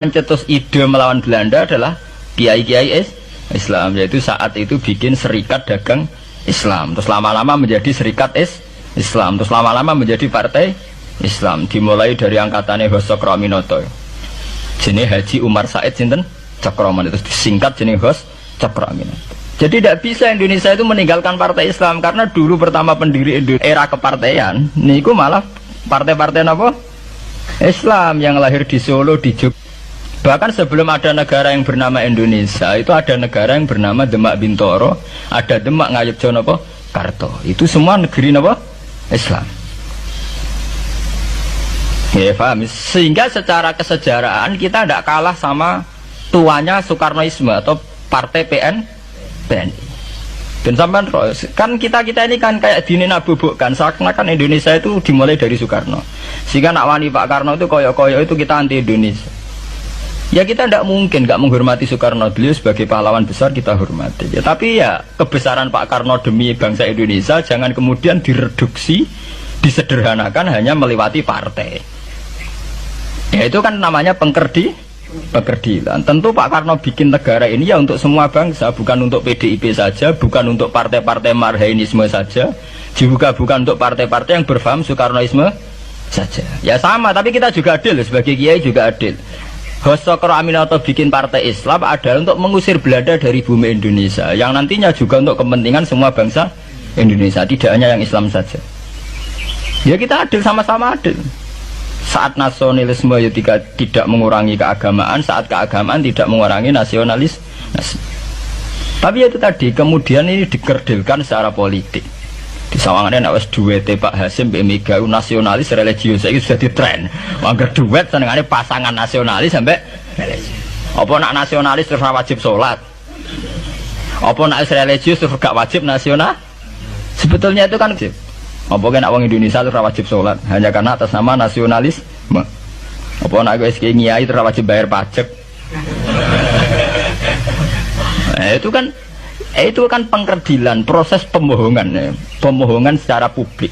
Mencetus ide melawan Belanda adalah kiai-kiai Islam, yaitu saat itu bikin serikat dagang Islam, terus lama-lama menjadi serikat Islam, terus lama-lama menjadi partai Islam, dimulai dari angkatannya Hos Cokroaminoto jenis Haji Umar Said Sinten Cokroaminoto, itu disingkat jenis Hos Cokroaminoto. Jadi tidak bisa Indonesia itu meninggalkan partai Islam, karena dulu pertama pendiri era kepartaian niku malah partai-partai apa? Islam yang lahir di Solo, di Jogja. Bahkan sebelum ada negara yang bernama Indonesia, itu ada negara yang bernama Demak Bintoro, ada Demak Ngayogyakarta Karto. Itu semua negeri apa? Islam. Ya, paham? Sehingga secara kesejarahan kita tidak kalah sama tuanya Soekarnoisme atau Partai PNI. Dan sampai kan kita ini kan kayak dinabubukkan seakan-akan Indonesia itu dimulai dari Soekarno. Sehingga nak wani Pak Karno itu koyok-koyok itu kita anti Indonesia. Ya kita tidak mungkin nggak menghormati Soekarno, beliau sebagai pahlawan besar kita hormati. Ya, tapi ya kebesaran Pak Karno demi bangsa Indonesia jangan kemudian direduksi, disederhanakan hanya melewati partai. Ya itu kan namanya pengkerdilan. Tentu Pak Karno bikin negara ini ya untuk semua bangsa, bukan untuk PDIP saja, bukan untuk partai-partai marhainisme saja, juga bukan untuk partai-partai yang berfaham Soekarnoisme saja. Ya sama, tapi kita juga adil, sebagai kiai juga adil. Hos Cokroaminoto bikin partai Islam adalah untuk mengusir Belanda dari bumi Indonesia, yang nantinya juga untuk kepentingan semua bangsa Indonesia, tidak hanya yang Islam saja. Ya kita adil, sama-sama adil. Saat nasionalisme ya tidak mengurangi keagamaan, saat keagamaan tidak mengurangi nasionalis. Tapi itu tadi, kemudian ini dikerdilkan secara politik. Di sawangannya nak wis duwete Pak Hasim Mbak Mega nasionalis religius itu sudah ditren. Angger duet senengane pasangan nasionalis sampai religius. Apa nak nasionalis terus wajib sholat? Apa nak religius terus gak wajib nasional? Sebetulnya itu kan wajib. Apa nak wong Indonesia terus wajib sholat hanya karena atas nama nasionalisme? Apa nak wis kiai terus wajib bayar pajak? Itu kan pengkerdilan, proses pembohongan ya. Pembohongan secara publik.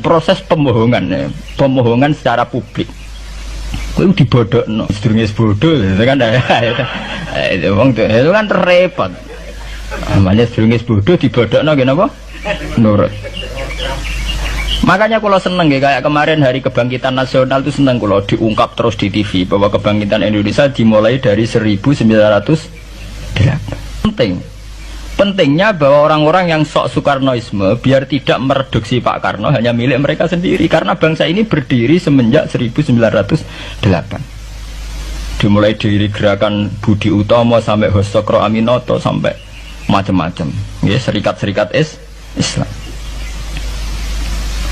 Proses pembohongan secara publik. Itu dibodokno, sedurunge bodoh itu kan itu kan repot. Namanya sedurunge bodoh dibodokno ngene apa? Nurut. Makanya kalau seneng ya, kayak kemarin Hari Kebangkitan Nasional itu seneng kalau diungkap terus di TV bahwa kebangkitan Indonesia dimulai dari 1908. Pentingnya bahwa orang-orang yang sok Soekarnoisme biar tidak mereduksi Pak Karno hanya milik mereka sendiri, karena bangsa ini berdiri semenjak 1908. Dimulai dari gerakan Budi Utomo sampai Hos Cokroaminoto sampai macam-macam ya, serikat-serikat Islam.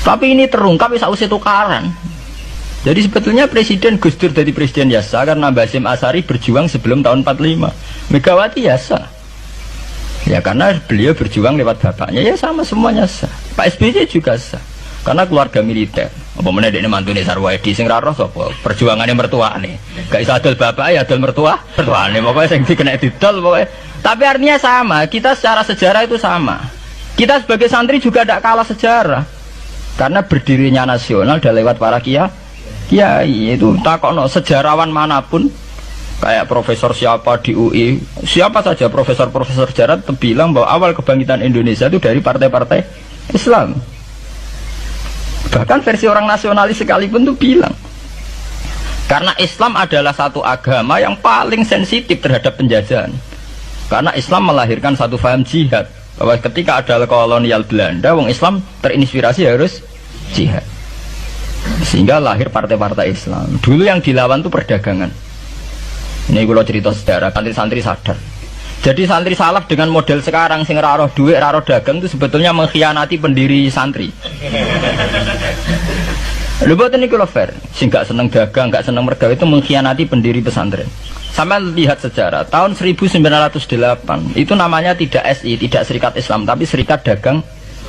Tapi ini terungkap sausé tukaran. Jadi sebetulnya Presiden Gus Dur jadi presiden biasa karena Basim Asari berjuang sebelum tahun 45. Megawati biasa. Ya karena beliau berjuang lewat bapaknya, ya sama semuanya sah. Pak SBY juga sah, karena keluarga militer. Apa mana dia mantune Sarwaedi sing ra roh sapa? Perjuangannya mertuane. Gak iso adol bapak ya adol mertuane. Pokoknya sing dikena didol pokoknya. Tapi artinya sama, kita secara sejarah itu sama. Kita sebagai santri juga tidak kalah sejarah. Karena berdirinya nasional dan lewat para kiai itu takokno sejarawan manapun. Kayak profesor siapa di UI, siapa saja profesor-profesor sejarah bilang bahwa awal kebangkitan Indonesia itu dari partai-partai Islam. Bahkan versi orang nasionalis sekalipun itu bilang, karena Islam adalah satu agama yang paling sensitif terhadap penjajahan. Karena Islam melahirkan satu faham jihad, bahwa ketika ada kolonial Belanda, wong Islam terinspirasi harus jihad. Sehingga lahir partai-partai Islam. Dulu yang dilawan itu perdagangan. Ini kalau cerita sejarah, santri-santri sadar. Jadi santri salaf dengan model sekarang sing raro duit, raro dagang itu sebetulnya mengkhianati pendiri santri. Lho boten niku lho fair. Sing gak seneng dagang, gak seneng mergawe itu mengkhianati pendiri pesantren. Sampai lihat sejarah, tahun 1908 itu namanya tidak SI, tidak Serikat Islam, tapi Serikat Dagang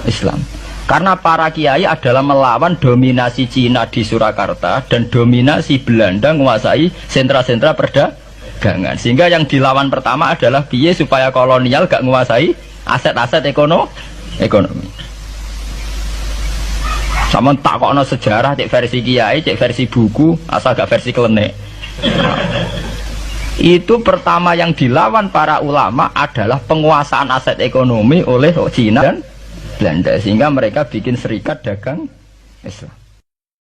Islam. Karena para kiai adalah melawan dominasi Cina di Surakarta dan dominasi Belanda menguasai sentra-sentra perdagangan. Sehingga yang dilawan pertama adalah piye supaya kolonial gak menguasai aset-aset ekonomi. Sama takokno sejarah, cek versi kiai, cek versi buku, asal gak versi klenek. Itu pertama yang dilawan para ulama adalah penguasaan aset ekonomi oleh Cina dan Belanda, sehingga mereka bikin serikat dagang Islam.